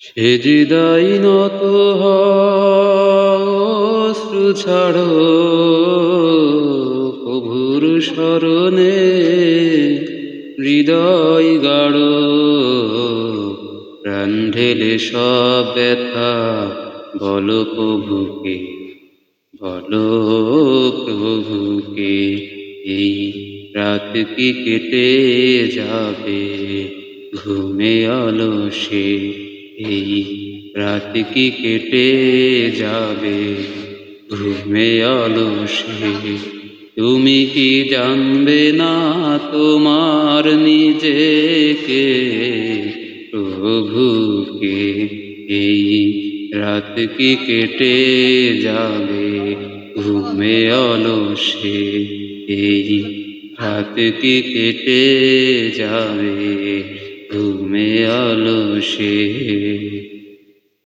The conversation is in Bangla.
সেজদায় নত অশ্রু ছাড়ো প্রভুর স্মরণে হৃদয় গাঢ় প্রাণ ঢেলে সব ব্যথা বলো প্রভুকে, বলো প্রভুকে। এই রাত কি কেটে যাবে ঘুমে অলসে, এই রাত কি কেটে যাবে ঘুমে অলসে। তুমি কি জানবে না তোমার নিজেকে প্রভুকে, এই রাত কি কেটে যাবে ঘুমে অলসে, এই রাত কি কেটে যাবে ঘুমে অলসে।